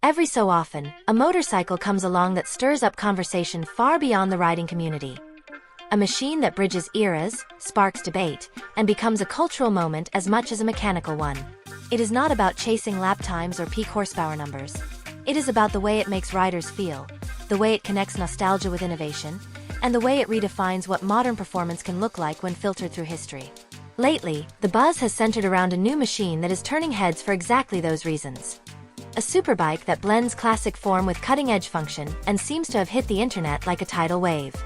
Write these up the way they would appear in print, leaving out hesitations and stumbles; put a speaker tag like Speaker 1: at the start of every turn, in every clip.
Speaker 1: Every so often, a motorcycle comes along that stirs up conversation far beyond the riding community. A machine that bridges eras, sparks debate, and becomes a cultural moment as much as a mechanical one. It is not about chasing lap times or peak horsepower numbers. It is about the way it makes riders feel, the way it connects nostalgia with innovation, and the way it redefines what modern performance can look like when filtered through history. Lately, the buzz has centered around a new machine that is turning heads for exactly those reasons. A superbike that blends classic form with cutting-edge function and seems to have hit the internet like a tidal wave.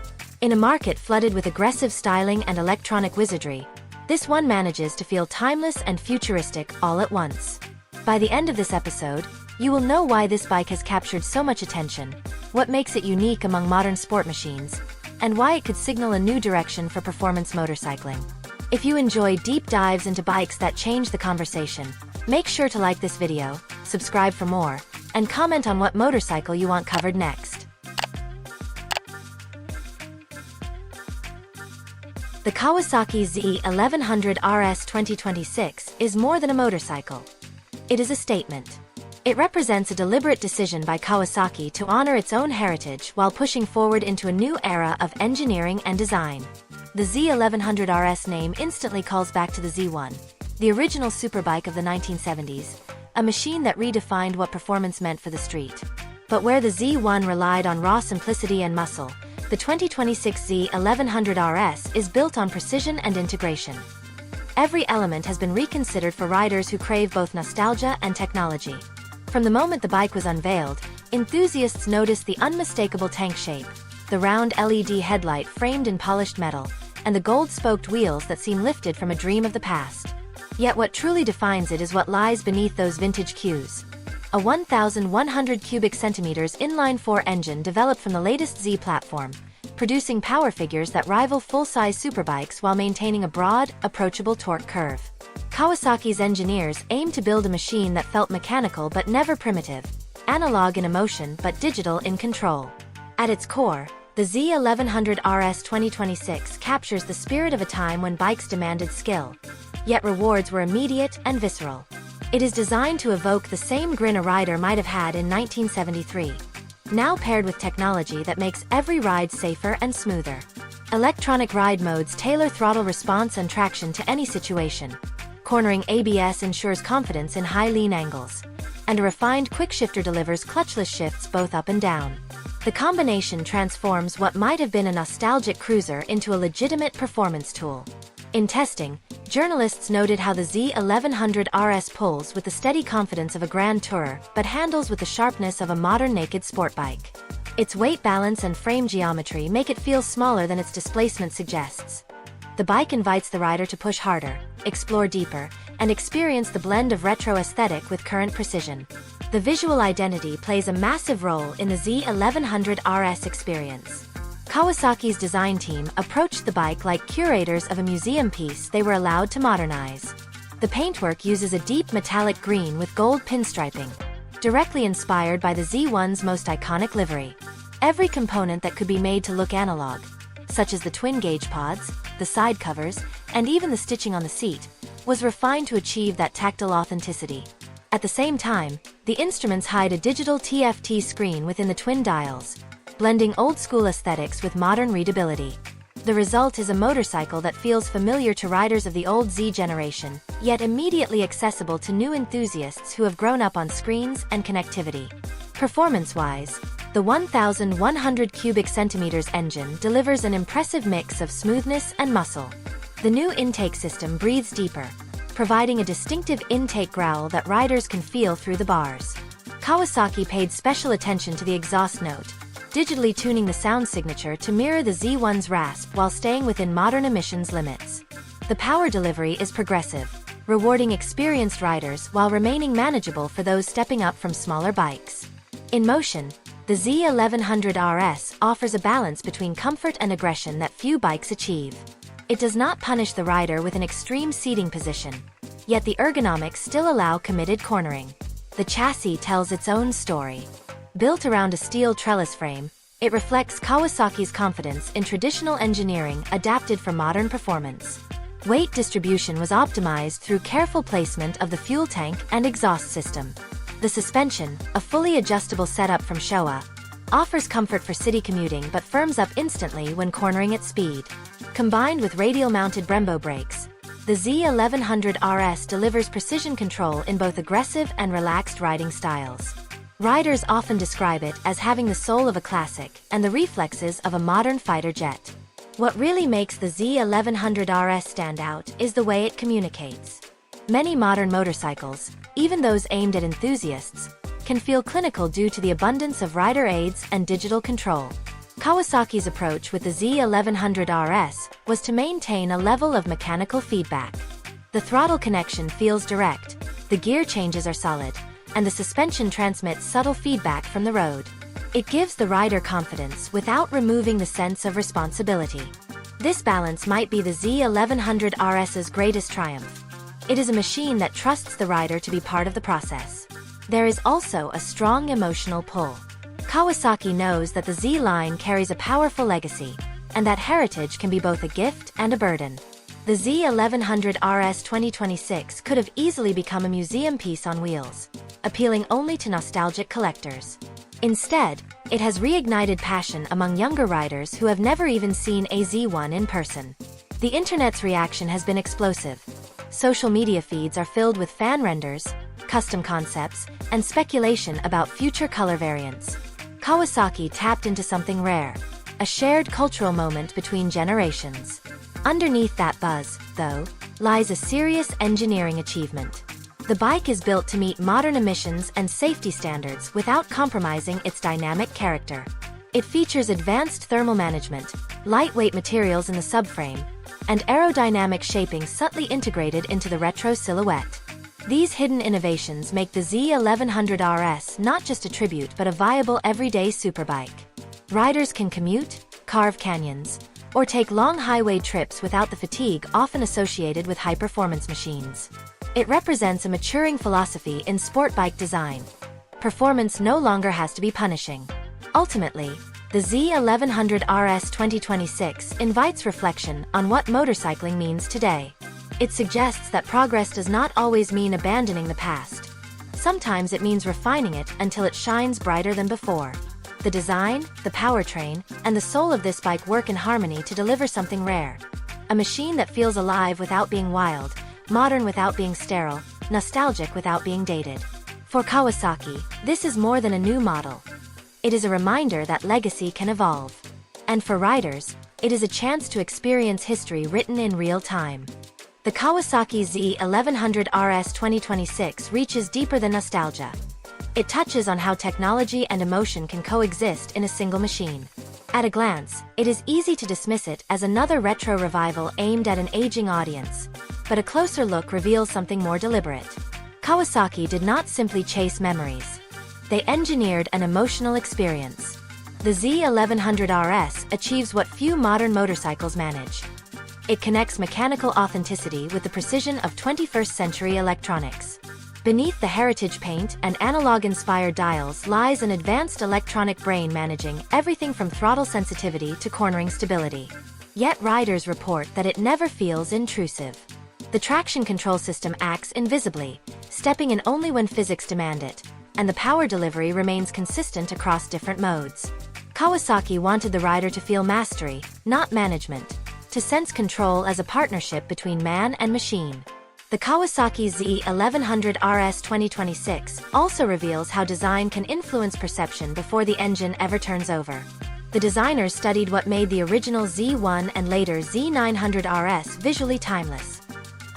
Speaker 1: In a market flooded with aggressive styling and electronic wizardry, this one manages to feel timeless and futuristic all at once. By the end of this episode, you will know why this bike has captured so much attention, what makes it unique among modern sport machines, and why it could signal a new direction for performance motorcycling. If you enjoy deep dives into bikes that change the conversation, make sure to like this video, subscribe for more, and comment on what motorcycle you want covered next. The Kawasaki Z1100RS 2026 is more than a motorcycle. It is a statement. It represents a deliberate decision by Kawasaki to honor its own heritage while pushing forward into a new era of engineering and design. The Z1100RS name instantly calls back to the Z1, the original superbike of the 1970s, a machine that redefined what performance meant for the street. But where the Z1 relied on raw simplicity and muscle, the 2026 Z1100RS is built on precision and integration. Every element has been reconsidered for riders who crave both nostalgia and technology. From the moment the bike was unveiled, enthusiasts noticed the unmistakable tank shape, the round LED headlight framed in polished metal, and the gold-spoked wheels that seem lifted from a dream of the past. Yet what truly defines it is what lies beneath those vintage cues. A 1,100 cubic centimeters inline-4 engine developed from the latest Z platform, producing power figures that rival full-size superbikes while maintaining a broad, approachable torque curve. Kawasaki's engineers aimed to build a machine that felt mechanical but never primitive, analog in emotion but digital in control. At its core, the Z1100RS 2026 captures the spirit of a time when bikes demanded skill, yet rewards were immediate and visceral. It is designed to evoke the same grin a rider might have had in 1973, now paired with technology that makes every ride safer and smoother. Electronic ride modes tailor throttle response and traction to any situation. Cornering ABS ensures confidence in high lean angles, and a refined quick-shifter delivers clutchless shifts both up and down. The combination transforms what might have been a nostalgic cruiser into a legitimate performance tool. In testing, journalists noted how the Z1100RS pulls with the steady confidence of a grand tourer but handles with the sharpness of a modern naked sport bike. Its weight balance and frame geometry make it feel smaller than its displacement suggests. The bike invites the rider to push harder, explore deeper, and experience the blend of retro aesthetic with current precision. The visual identity plays a massive role in the Z1100RS experience. Kawasaki's design team approached the bike like curators of a museum piece they were allowed to modernize. The paintwork uses a deep metallic green with gold pinstriping, directly inspired by the Z1's most iconic livery. Every component that could be made to look analog, such as the twin-gauge pods, the side covers, and even the stitching on the seat, was refined to achieve that tactile authenticity. At the same time, the instruments hide a digital TFT screen within the twin dials, blending old-school aesthetics with modern readability. The result is a motorcycle that feels familiar to riders of the old Z generation, yet immediately accessible to new enthusiasts who have grown up on screens and connectivity. Performance-wise, the 1,100 cubic centimeters engine delivers an impressive mix of smoothness and muscle. The new intake system breathes deeper, providing a distinctive intake growl that riders can feel through the bars. Kawasaki paid special attention to the exhaust note, digitally tuning the sound signature to mirror the Z1's rasp while staying within modern emissions limits. The power delivery is progressive, rewarding experienced riders while remaining manageable for those stepping up from smaller bikes. In motion, the Z1100RS offers a balance between comfort and aggression that few bikes achieve. It does not punish the rider with an extreme seating position, yet the ergonomics still allow committed cornering. The chassis tells its own story. Built around a steel trellis frame, it reflects Kawasaki's confidence in traditional engineering adapted for modern performance. Weight distribution was optimized through careful placement of the fuel tank and exhaust system. The suspension, a fully adjustable setup from Showa, offers comfort for city commuting but firms up instantly when cornering at speed. Combined with radial-mounted Brembo brakes, the Z1100RS delivers precision control in both aggressive and relaxed riding styles. Riders often describe it as having the soul of a classic and the reflexes of a modern fighter jet. What really makes the Z1100RS stand out is the way it communicates. Many modern motorcycles, even those aimed at enthusiasts, can feel clinical due to the abundance of rider aids and digital control. Kawasaki's approach with the Z1100RS was to maintain a level of mechanical feedback. The throttle connection feels direct, the gear changes are solid, and the suspension transmits subtle feedback from the road. It gives the rider confidence without removing the sense of responsibility. This balance might be the Z1100RS's greatest triumph. It is a machine that trusts the rider to be part of the process. There is also a strong emotional pull. Kawasaki knows that the Z line carries a powerful legacy, and that heritage can be both a gift and a burden. The Z1100RS 2026 could have easily become a museum piece on wheels, appealing only to nostalgic collectors. Instead, it has reignited passion among younger riders who have never even seen a Z1 in person. The internet's reaction has been explosive. Social media feeds are filled with fan renders, custom concepts, and speculation about future color variants. Kawasaki tapped into something rare, a shared cultural moment between generations. Underneath that buzz, though, lies a serious engineering achievement. The bike is built to meet modern emissions and safety standards without compromising its dynamic character. It features advanced thermal management, lightweight materials in the subframe, and aerodynamic shaping subtly integrated into the retro silhouette. These hidden innovations make the Z1100RS not just a tribute but a viable everyday superbike. Riders can commute, carve canyons, or take long highway trips without the fatigue often associated with high-performance machines. It represents a maturing philosophy in sport bike design. Performance no longer has to be punishing. Ultimately, the Z1100RS 2026 invites reflection on what motorcycling means today. It suggests that progress does not always mean abandoning the past. Sometimes it means refining it until it shines brighter than before. The design, the powertrain, and the soul of this bike work in harmony to deliver something rare. A machine that feels alive without being wild, modern without being sterile, nostalgic without being dated. For Kawasaki, this is more than a new model. It is a reminder that legacy can evolve. And for riders, it is a chance to experience history written in real time. The Kawasaki Z1100RS 2026 reaches deeper than nostalgia. It touches on how technology and emotion can coexist in a single machine. At a glance, it is easy to dismiss it as another retro revival aimed at an aging audience. But a closer look reveals something more deliberate. Kawasaki did not simply chase memories. They engineered an emotional experience. The Z1100RS achieves what few modern motorcycles manage. It connects mechanical authenticity with the precision of 21st-century electronics. Beneath the heritage paint and analog-inspired dials lies an advanced electronic brain managing everything from throttle sensitivity to cornering stability. Yet riders report that it never feels intrusive. The traction control system acts invisibly, stepping in only when physics demand it, and the power delivery remains consistent across different modes. Kawasaki wanted the rider to feel mastery, not management, to sense control as a partnership between man and machine. The Kawasaki Z1100RS 2026 also reveals how design can influence perception before the engine ever turns over. The designers studied what made the original Z1 and later Z900RS visually timeless: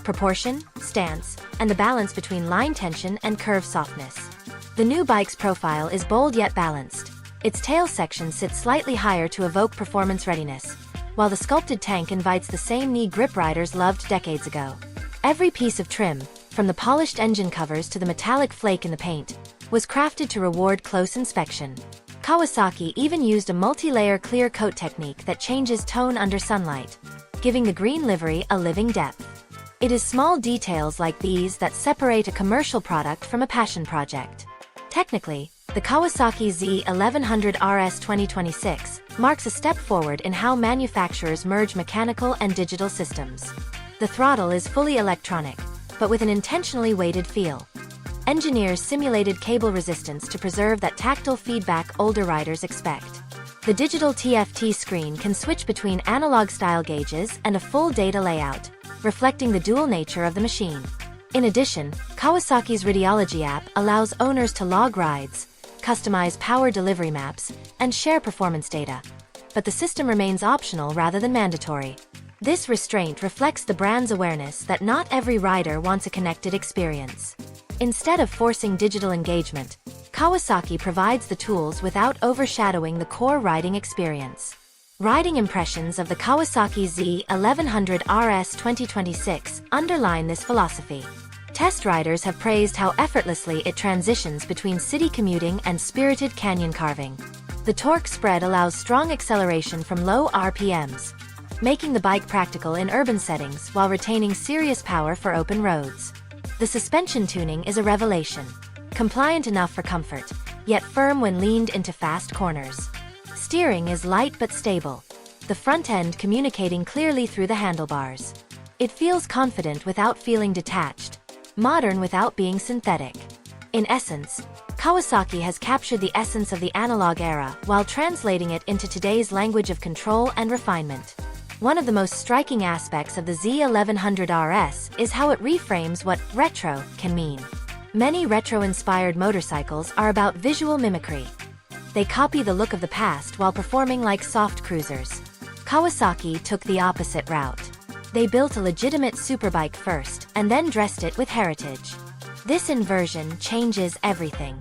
Speaker 1: proportion, stance, and the balance between line tension and curve softness. The new bike's profile is bold yet balanced. Its tail section sits slightly higher to evoke performance readiness, while the sculpted tank invites the same knee grip riders loved decades ago. Every piece of trim, from the polished engine covers to the metallic flake in the paint, was crafted to reward close inspection. Kawasaki even used a multi-layer clear coat technique that changes tone under sunlight, giving the green livery a living depth. It is small details like these that separate a commercial product from a passion project. Technically, the Kawasaki Z1100RS 2026 marks a step forward in how manufacturers merge mechanical and digital systems. The throttle is fully electronic, but with an intentionally weighted feel. engineers simulated cable resistance to preserve that tactile feedback older riders expect. The digital TFT screen can switch between analog-style gauges and a full data layout, reflecting the dual nature of the machine. In addition, Kawasaki's Radiology app allows owners to log rides, customize power delivery maps, and share performance data. But the system remains optional rather than mandatory. This restraint reflects the brand's awareness that not every rider wants a connected experience. Instead of forcing digital engagement, Kawasaki provides the tools without overshadowing the core riding experience. Riding impressions of the Kawasaki Z1100RS 2026 underline this philosophy. Test riders have praised how effortlessly it transitions between city commuting and spirited canyon carving. The torque spread allows strong acceleration from low RPMs, making the bike practical in urban settings while retaining serious power for open roads. The suspension tuning is a revelation. Compliant enough for comfort, yet firm when leaned into fast corners. Steering is light but stable, the front end communicating clearly through the handlebars. It feels confident without feeling detached, modern without being synthetic. In essence, Kawasaki has captured the essence of the analog era while translating it into today's language of control and refinement. One of the most striking aspects of the Z1100RS is how it reframes what retro can mean. Many retro-inspired motorcycles are about visual mimicry. They copy the look of the past while performing like soft cruisers. Kawasaki took the opposite route. They built a legitimate superbike first and then dressed it with heritage. This inversion changes everything.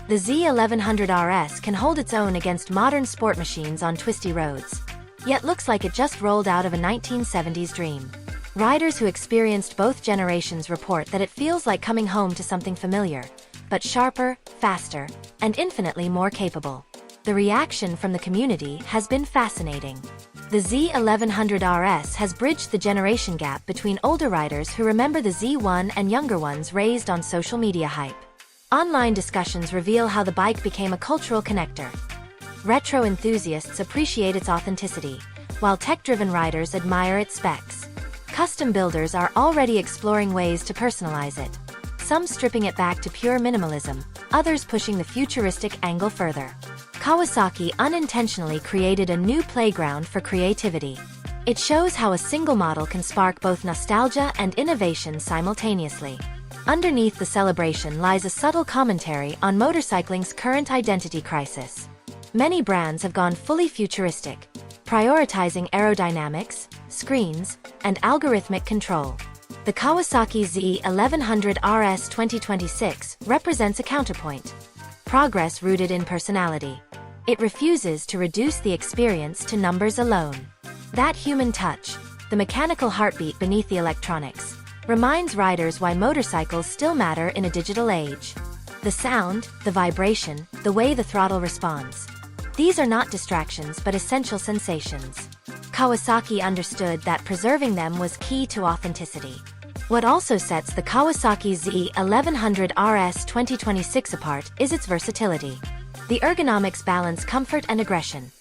Speaker 1: The Z1100RS can hold its own against modern sport machines on twisty roads, yet looks like it just rolled out of a 1970s dream. Riders who experienced both generations report that it feels like coming home to something familiar, but sharper, faster, and infinitely more capable. The reaction from the community has been fascinating. The Z1100RS has bridged the generation gap between older riders who remember the Z1 and younger ones raised on social media hype. Online discussions reveal how the bike became a cultural connector. Retro enthusiasts appreciate its authenticity, while tech-driven riders admire its specs. Custom builders are already exploring ways to personalize it, some stripping it back to pure minimalism, others pushing the futuristic angle further. Kawasaki unintentionally created a new playground for creativity. It shows how a single model can spark both nostalgia and innovation simultaneously. Underneath the celebration lies a subtle commentary on motorcycling's current identity crisis. Many brands have gone fully futuristic, prioritizing aerodynamics, screens, and algorithmic control. The Kawasaki Z1100RS 2026 represents a counterpoint. Progress rooted in personality. It refuses to reduce the experience to numbers alone. That human touch, the mechanical heartbeat beneath the electronics, reminds riders why motorcycles still matter in a digital age. The sound, the vibration, the way the throttle responds. These are not distractions but essential sensations. Kawasaki understood that preserving them was key to authenticity. What also sets the Kawasaki Z1100RS 2026 apart is its versatility. The ergonomics balance comfort and aggression.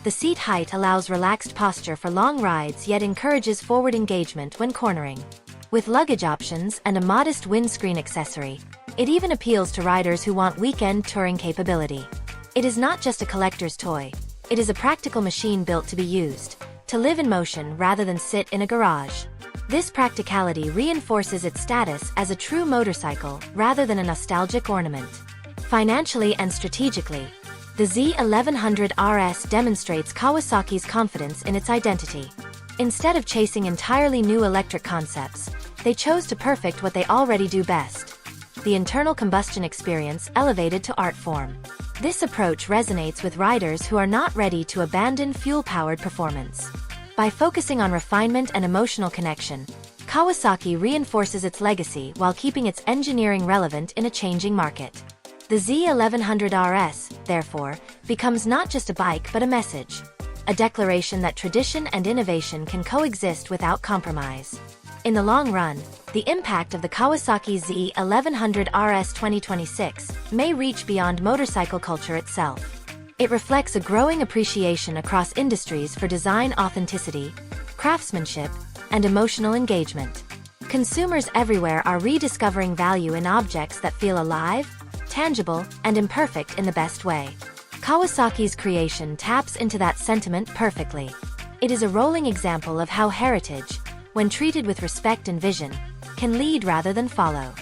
Speaker 1: The seat height allows relaxed posture for long rides yet encourages forward engagement when cornering. With luggage options and a modest windscreen accessory, it even appeals to riders who want weekend touring capability. It is not just a collector's toy. It is a practical machine built to be used, to live in motion rather than sit in a garage. This practicality reinforces its status as a true motorcycle rather than a nostalgic ornament. Financially and strategically, the Z1100RS demonstrates Kawasaki's confidence in its identity. Instead of chasing entirely new electric concepts, they chose to perfect what they already do best: the internal combustion experience elevated to art form. This approach resonates with riders who are not ready to abandon fuel-powered performance. By focusing on refinement and emotional connection, Kawasaki reinforces its legacy while keeping its engineering relevant in a changing market. The Z1100RS, therefore, becomes not just a bike but a message. A declaration that tradition and innovation can coexist without compromise. In the long run, the impact of the Kawasaki Z1100RS 2026 may reach beyond motorcycle culture itself. It reflects a growing appreciation across industries for design authenticity, craftsmanship, and emotional engagement. Consumers everywhere are rediscovering value in objects that feel alive, tangible, and imperfect in the best way. Kawasaki's creation taps into that sentiment perfectly. It is a rolling example of how heritage, when treated with respect and vision, can lead rather than follow.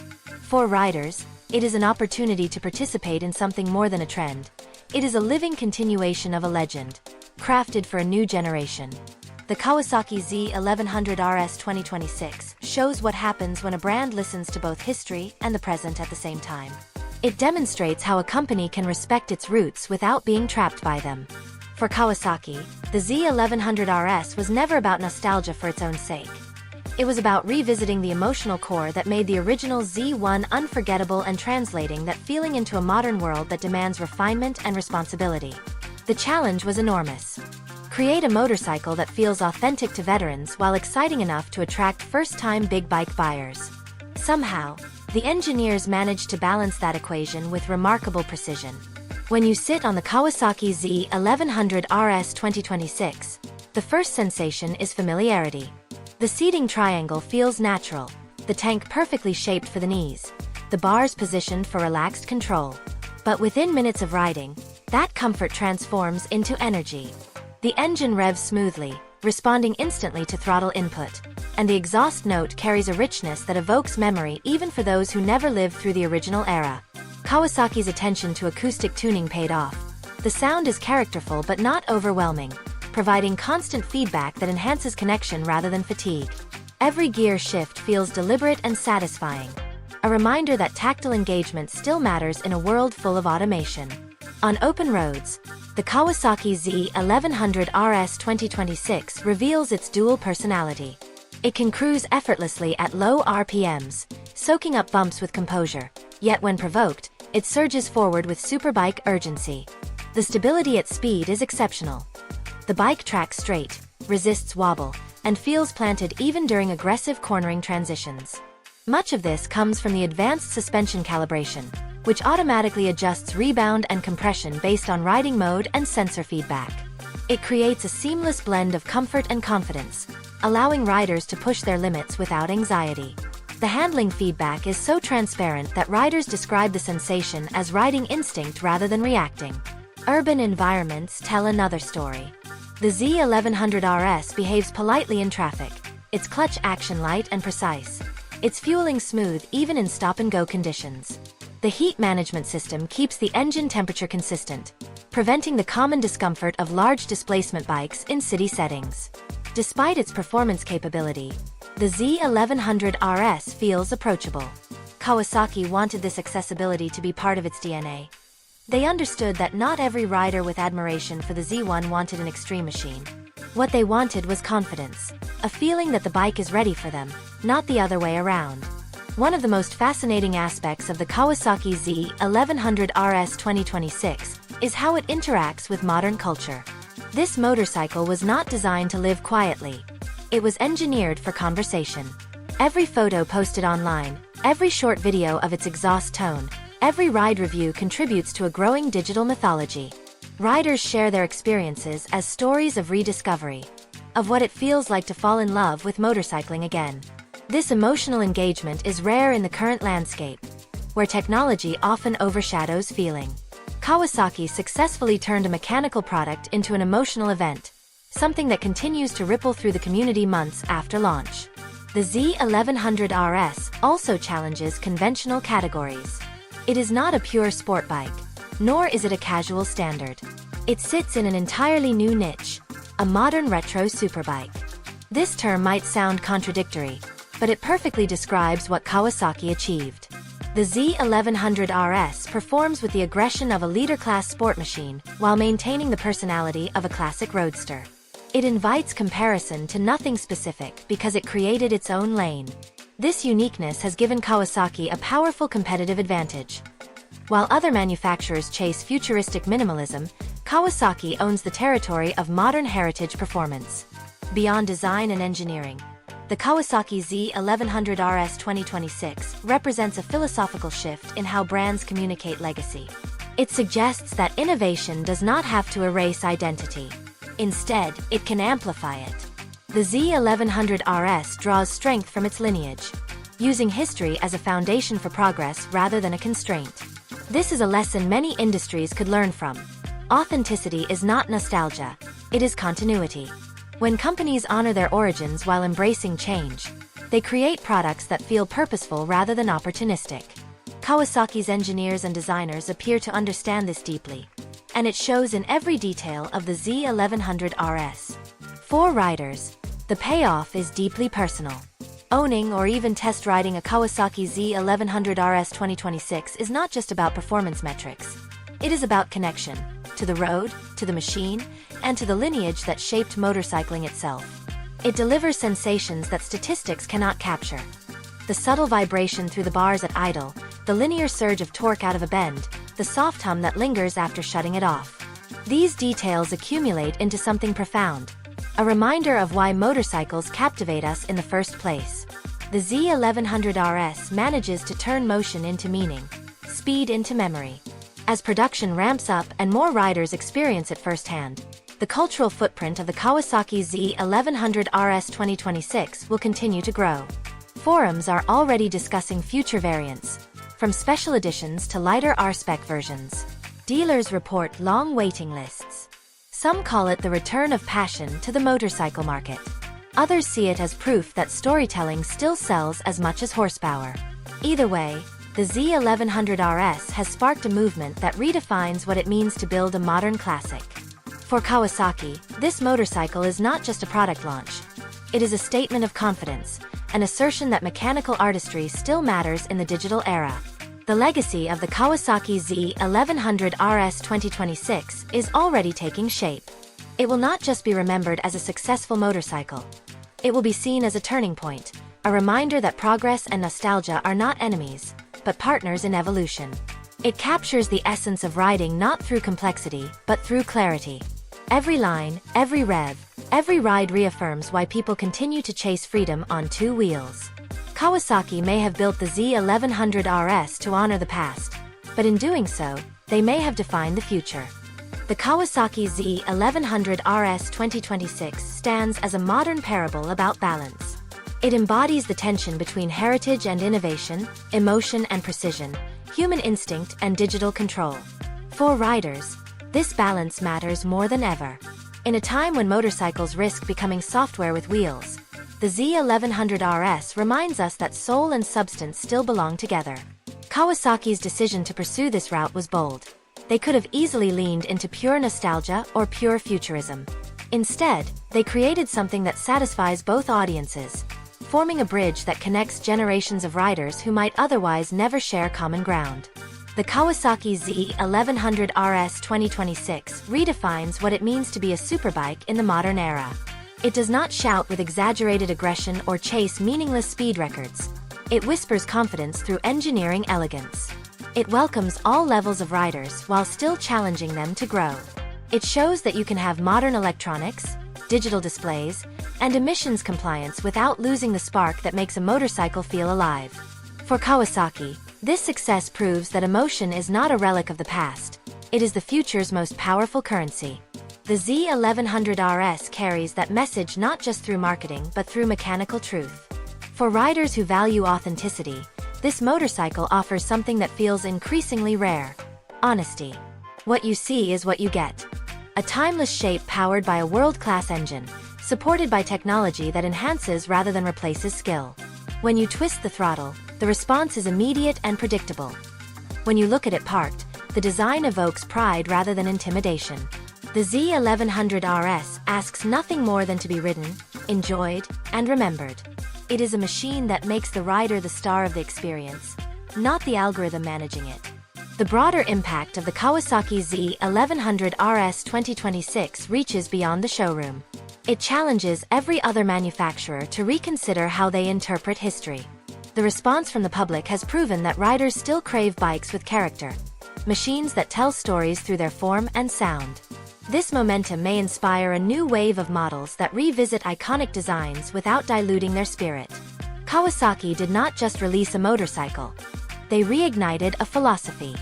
Speaker 1: For riders, it is an opportunity to participate in something more than a trend. It is a living continuation of a legend, crafted for a new generation. The Kawasaki Z1100RS 2026 shows what happens when a brand listens to both history and the present at the same time. It demonstrates how a company can respect its roots without being trapped by them. For Kawasaki, the Z1100RS was never about nostalgia for its own sake. It was about revisiting the emotional core that made the original Z1 unforgettable and translating that feeling into a modern world that demands refinement and responsibility. The challenge was enormous. Create a motorcycle that feels authentic to veterans while exciting enough to attract first-time big bike buyers. Somehow, the engineers managed to balance that equation with remarkable precision. When you sit on the Kawasaki Z1100RS 2026, the first sensation is familiarity. The seating triangle feels natural, the tank perfectly shaped for the knees, the bars positioned for relaxed control. But within minutes of riding, that comfort transforms into energy. The engine revs smoothly, responding instantly to throttle input, and the exhaust note carries a richness that evokes memory even for those who never lived through the original era. Kawasaki's attention to acoustic tuning paid off. The sound is characterful but not overwhelming, providing constant feedback that enhances connection rather than fatigue. Every gear shift feels deliberate and satisfying, a reminder that tactile engagement still matters in a world full of automation. On open roads, the Kawasaki Z1100RS 2026 reveals its dual personality. It can cruise effortlessly at low RPMs, soaking up bumps with composure, yet when provoked, it surges forward with Superbike urgency. The stability at speed is exceptional. The bike tracks straight, resists wobble, and feels planted even during aggressive cornering transitions. Much of this comes from the advanced suspension calibration, which automatically adjusts rebound and compression based on riding mode and sensor feedback. It creates a seamless blend of comfort and confidence, allowing riders to push their limits without anxiety. The handling feedback is so transparent that riders describe the sensation as riding instinct rather than reacting. Urban environments tell another story. The Z1100RS behaves politely in traffic. Its clutch action light and precise. Its fueling smooth even in stop-and-go conditions. The heat management system keeps the engine temperature consistent, preventing the common discomfort of large displacement bikes in city settings. Despite its performance capability, the Z1100RS feels approachable. Kawasaki wanted this accessibility to be part of its DNA. They understood that not every rider with admiration for the Z1 wanted an extreme machine. What they wanted was confidence, a feeling that the bike is ready for them, not the other way around. One of the most fascinating aspects of the Kawasaki Z1100RS 2026 is how it interacts with modern culture. This motorcycle was not designed to live quietly. It was engineered for conversation. Every photo posted online, every short video of its exhaust tone, every ride review contributes to a growing digital mythology. Riders share their experiences as stories of rediscovery, of what it feels like to fall in love with motorcycling again. This emotional engagement is rare in the current landscape, where technology often overshadows feeling. Kawasaki successfully turned a mechanical product into an emotional event, something that continues to ripple through the community months after launch. The Z1100RS also challenges conventional categories. It is not a pure sport bike, nor is it a casual standard. It sits in an entirely new niche, a modern retro superbike. This term might sound contradictory, but it perfectly describes what Kawasaki achieved. The Z1100RS performs with the aggression of a leader-class sport machine while maintaining the personality of a classic roadster. It invites comparison to nothing specific because it created its own lane. This uniqueness has given Kawasaki a powerful competitive advantage. While other manufacturers chase futuristic minimalism, Kawasaki owns the territory of modern heritage performance. Beyond design and engineering, the Kawasaki Z1100RS 2026 represents a philosophical shift in how brands communicate legacy. It suggests that innovation does not have to erase identity. Instead, it can amplify it. The Z1100RS draws strength from its lineage, using history as a foundation for progress rather than a constraint. This is a lesson many industries could learn from. Authenticity is not nostalgia, it is continuity. When companies honor their origins while embracing change, they create products that feel purposeful rather than opportunistic. Kawasaki's engineers and designers appear to understand this deeply, and it shows in every detail of the Z1100RS. For riders, the payoff is deeply personal. Owning or even test riding a Kawasaki Z1100RS 2026 is not just about performance metrics. It is about connection, to the road, to the machine, and to the lineage that shaped motorcycling itself. It delivers sensations that statistics cannot capture. The subtle vibration through the bars at idle, the linear surge of torque out of a bend, the soft hum that lingers after shutting it off. These details accumulate into something profound, a reminder of why motorcycles captivate us in the first place. The Z1100RS manages to turn motion into meaning, speed into memory. As production ramps up and more riders experience it firsthand, the cultural footprint of the Kawasaki Z1100RS 2026 will continue to grow. Forums are already discussing future variants, from special editions to lighter R-Spec versions. Dealers report long waiting lists. Some call it the return of passion to the motorcycle market. Others see it as proof that storytelling still sells as much as horsepower. Either way, the Z1100RS has sparked a movement that redefines what it means to build a modern classic. For Kawasaki, this motorcycle is not just a product launch. It is a statement of confidence, an assertion that mechanical artistry still matters in the digital era. The legacy of the Kawasaki Z1100RS 2026 is already taking shape. It will not just be remembered as a successful motorcycle. It will be seen as a turning point, a reminder that progress and nostalgia are not enemies, but partners in evolution. It captures the essence of riding not through complexity, but through clarity. Every line, every rev, every ride reaffirms why people continue to chase freedom on two wheels. Kawasaki may have built the Z1100RS to honor the past, but in doing so, they may have defined the future. The Kawasaki Z1100RS 2026 stands as a modern parable about balance. It embodies the tension between heritage and innovation, emotion and precision, human instinct and digital control. For riders, this balance matters more than ever. In a time when motorcycles risk becoming software with wheels, the Z1100RS reminds us that soul and substance still belong together. Kawasaki's decision to pursue this route was bold. They could have easily leaned into pure nostalgia or pure futurism. Instead, they created something that satisfies both audiences, forming a bridge that connects generations of riders who might otherwise never share common ground. The Kawasaki Z1100RS 2026 redefines what it means to be a superbike in the modern era. It does not shout with exaggerated aggression or chase meaningless speed records. It whispers confidence through engineering elegance. It welcomes all levels of riders while still challenging them to grow. It shows that you can have modern electronics, digital displays, and emissions compliance without losing the spark that makes a motorcycle feel alive. For Kawasaki, this success proves that emotion is not a relic of the past. It is the future's most powerful currency. The Z1100RS carries that message not just through marketing but through mechanical truth. For riders who value authenticity, this motorcycle offers something that feels increasingly rare: honesty. What you see is what you get. A timeless shape powered by a world-class engine, supported by technology that enhances rather than replaces skill. When you twist the throttle, the response is immediate and predictable. When you look at it parked, the design evokes pride rather than intimidation. The Z1100RS asks nothing more than to be ridden, enjoyed, and remembered. It is a machine that makes the rider the star of the experience, not the algorithm managing it. The broader impact of the Kawasaki Z1100RS 2026 reaches beyond the showroom. It challenges every other manufacturer to reconsider how they interpret history. The response from the public has proven that riders still crave bikes with character, machines that tell stories through their form and sound. This momentum may inspire a new wave of models that revisit iconic designs without diluting their spirit. Kawasaki did not just release a motorcycle. They reignited a philosophy.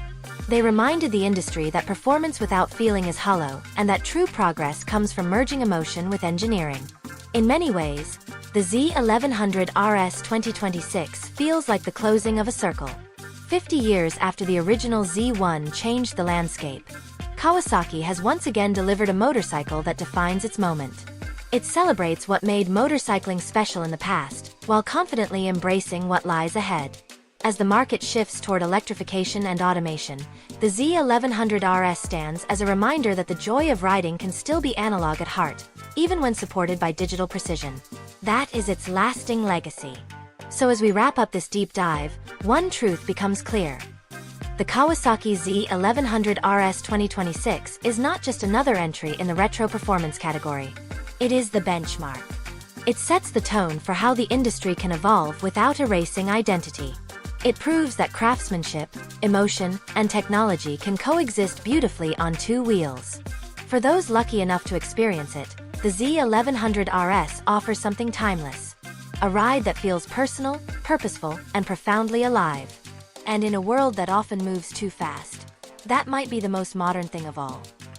Speaker 1: They reminded the industry that performance without feeling is hollow, and that true progress comes from merging emotion with engineering. In many ways, the Z1100RS 2026 feels like the closing of a circle. 50 years after the original Z1 changed the landscape, Kawasaki has once again delivered a motorcycle that defines its moment. It celebrates what made motorcycling special in the past, while confidently embracing what lies ahead. As the market shifts toward electrification and automation, the Z1100RS stands as a reminder that the joy of riding can still be analog at heart, even when supported by digital precision. That is its lasting legacy. So as we wrap up this deep dive, one truth becomes clear. The Kawasaki Z1100RS 2026 is not just another entry in the retro performance category. It is the benchmark. It sets the tone for how the industry can evolve without erasing identity. It proves that craftsmanship, emotion, and technology can coexist beautifully on two wheels. For those lucky enough to experience it, the Z1100RS offers something timeless. A ride that feels personal, purposeful, and profoundly alive. And in a world that often moves too fast, that might be the most modern thing of all.